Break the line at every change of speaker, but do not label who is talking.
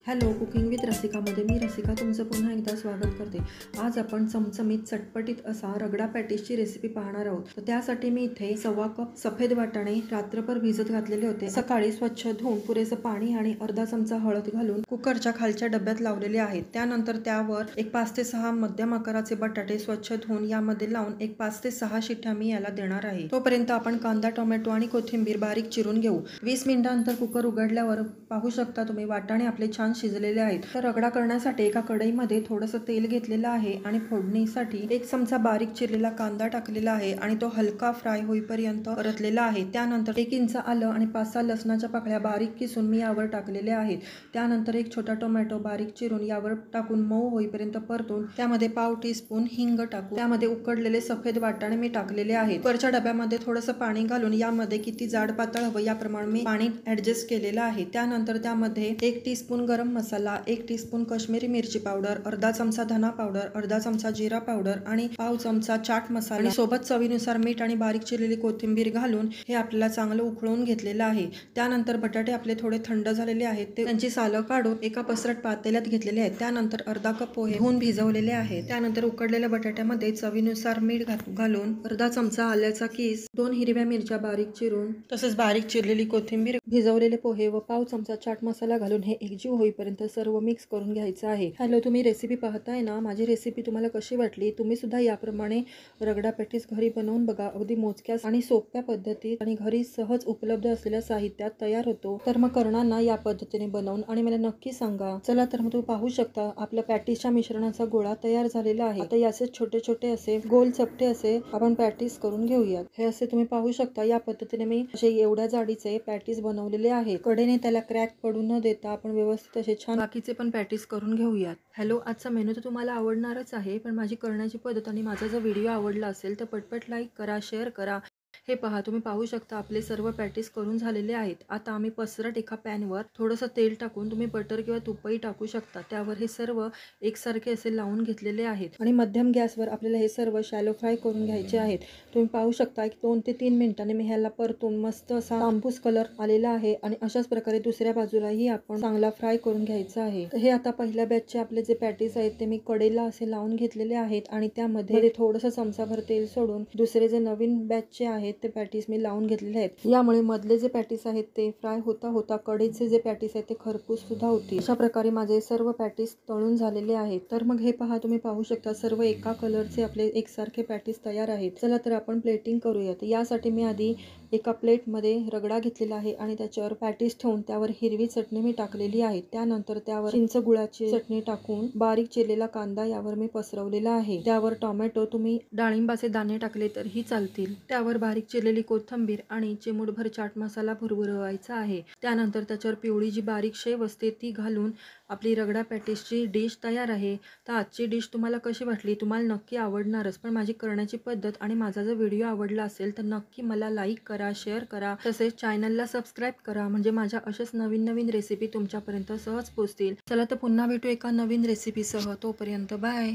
Hello, cooking with रसिकामध्ये मी रसिका तुमचं पुन्हा एकदा स्वागत करते। आज आपण चमचमीत चटपटीत असा रगडा पॅटीसची रेसिपी पाहणार आहोत। तर त्यासाठी मी इथे 1.25 कप सफेद वाटाणे रात्रभर भिजत घातलेले होते। सकाळी स्वच्छ धुवून पुरेसं पाणी आणि अर्धा चमचा हळद घालून कुकरच्या खालच्या डब्यात लावलेले आहेत। त्यानंतर त्यावर एक 5 ते 6 मध्यम आकाराचे बटाटे स्वच्छ धुवून यामध्ये लावून एक 5 ते 6 शिट्ट्या मी याला देणार आहे। तोपर्यंत आपण कांदा, टोमॅटो आणि कोथिंबीर बारीक चिरून घेऊ। 20 मिनिटांनंतर कुकर उघडल्यावर पाहू शकता तुम्ही वाटाणे आपले छान शिजलेले आहेत। तर रगडा करण्यासाठी एका कढईमध्ये थोडंसं तेल घेतलेलं आहे आणि फोडणीसाठी 1 चमचा बारीक चिरलेला कांदा टाकलेला आहे आणि तो हलका फ्राय होईपर्यंत परतलेला आहे। त्यानंतर 1 इंच आलं आणि 5-6 लसणाच्या पाकळ्या बारीक किसून मी यावर टाकलेल्या आहेत। त्यानंतर एक छोटा टोमॅटो बारीक चिरून यावर टाकून मऊ होईपर्यंत परतून त्यामध्ये पाव टीस्पून हिंग टाकू। त्यामध्ये उकडलेले सफेद वाटाणे मी टाकलेले आहेत। वरच्या डब्यामध्ये थोडंसं पाणी घालून यामध्ये किती जाड पातळ हवं याप्रमाणे मी पाणी ऍडजस्ट केलेलं आहे। त्यानंतर त्यामध्ये 1 टीस्पून गरम मसाला, 1 टीस्पून काश्मीरी मिरची पावडर, अर्धा चमचा धना पावडर, अर्धा चमचा जिरा पावडर आणि पाव चमचा चाट मसाला आणि सोबत चवीनुसार मीठ आणि बारीक चिरलेली कोथिंबीर घालून हे आपल्याला चांगलं उकळून घेतलेलं आहे। त्यानंतर बटाटे आपले थोडे थंड झालेले आहेत, त्यांची सालं काढून एका पसरट पातेल्यात घेतलेले आहेत। त्यानंतर अर्धा कप पोहे धुवून भिजवलेले आहेत। त्यानंतर उकडलेल्या बटाट्यामध्ये चवीनुसार मीठ घालून अर्धा चमचा आल्याचा किस, 2 हिरव्या मिरच्या बारीक चिरून तसेच बारीक चिरलेली कोथिंबीर, भिजवलेले पोहे व पाव चमचा चाट मसाला घालून हे एकजीव होईपर्यंत सर्व मिक्स करून घ्यायचं आहे। हॅलो, तुम्ही रेसिपी पाहताय ना? माझी रेसिपी तुम्हाला कशी वाटली? तुम्ही सुद्धा याप्रमाणे रगडा पॅटीस घरी बनवून बघा। अगदी मोजक्या आणि सोप्या पद्धतीत आणि घरी सहज उपलब्ध असलेल्या साहित्यात तयार होतो। तर मग करणार ना या पद्धतीने बनवून आणि मला नक्की सांगा। चला तर मग तुम्ही पाहू शकता आपल्या पॅटीसच्या मिश्रणाचा गोळा तयार झालेला आहे। आता याचे छोटे छोटे असे गोल चपटे असे आपण पॅटीस करून घेऊयात। हे असे तुम्ही पाहू शकता या पद्धतीने मी असे एवढ्या जाडीचे पॅटीस बनवलेले आहेत। कडेने त्याला क्रॅक पडू न देता आपण व्यवस्थित असे छान बाकीचे पण पॅटीस करून घेऊयात। हॅलो, आजचा मेनू तर तुम्हाला आवडणारच आहे, पण माझी करण्याची पद्धत आणि माझा जर व्हिडिओ आवडला असेल तर पटपट लाईक करा, शेअर करा। हे पहा, तुम्ही पाहू शकता आपले सर्व पॅटीस करून झालेले आहेत। आता आम्ही पसरट एका पॅनवर थोडंसं तेल टाकून, तुम्ही बटर किंवा तुपही टाकू शकता, त्यावर हे सर्व एकसारखे असे लावून घेतलेले आहेत आणि मध्यम गॅसवर आपल्याला हे सर्व शॅलो फ्राय करून घ्यायचे आहेत। तुम्ही पाहू शकता की 2 ते 3 मिनिटांनी मी ह्याला परतून मस्त असा तांबूस कलर आलेला आहे आणि अशाच प्रकारे दुसऱ्या बाजूलाही आपण चांगला फ्राय करून घ्यायचा आहे। तर हे आता पहिल्या बॅचचे आपले जे पॅटीस आहेत ते मी कढईला असे लावून घेतलेले आहेत आणि त्यामध्ये थोडंसं चमचाभर तेल सोडून दुसरे जे नवीन बॅचचे आहेत ते पॅटीस मी लावून घेतलेले आहेत। यामुळे मधले जे पॅटीस आहेत ते फ्राय होता होता कढईचे जे पॅटीस आहेत ते खरपूस सुद्धा होतील। अशा प्रकारे माझे सर्व पॅटीस तळून झालेले आहेत। तर मग हे पहा, तुम्ही पाहू शकता सर्व एका कलरचे आपले एकसारखे पॅटीस तयार आहेत। चला तर आपण प्लेटिंग करूयात। यासाठी मी आधी एका प्लेटमध्ये रगडा घेतलेला आहे आणि त्याच्यावर पॅटीस ठेवून त्यावर हिरवी चटणी मी टाकलेली आहे। त्यानंतर त्यावर चिंच गुळाची चटणी टाकून बारीक चिरलेला कांदा यावर मी पसरवलेला आहे। त्यावर टोमॅटो, तुम्ही डाळिंबाचे दाणे टाकले तरीही चालतील। त्यावर बारीक चिरलेली कोथिंबीर आणि चिमूटभर चाट मसाला भुरभुरवायचा आहे। त्यानंतर त्याच्यावर पिवळी जी बारीक शेव असते ती घालून आपली रगडा पॅटीसची डिश तयार आहे। तर आजची डिश तुम्हाला कशी वाटली? तुम्हाला नक्की आवडणारच, पण माझी करण्याची पद्धत आणि माझा जर व्हिडिओ आवडला असेल तर नक्की मला लाईक करा, शेअर करा, तसेच चॅनलला सबस्क्राईब करा, म्हणजे माझ्या अशाच नवीन नवीन रेसिपी तुमच्यापर्यंत सहज पोहोचतील। चला तर पुन्हा भेटू एका नवीन रेसिपीसह, तोपर्यंत बाय।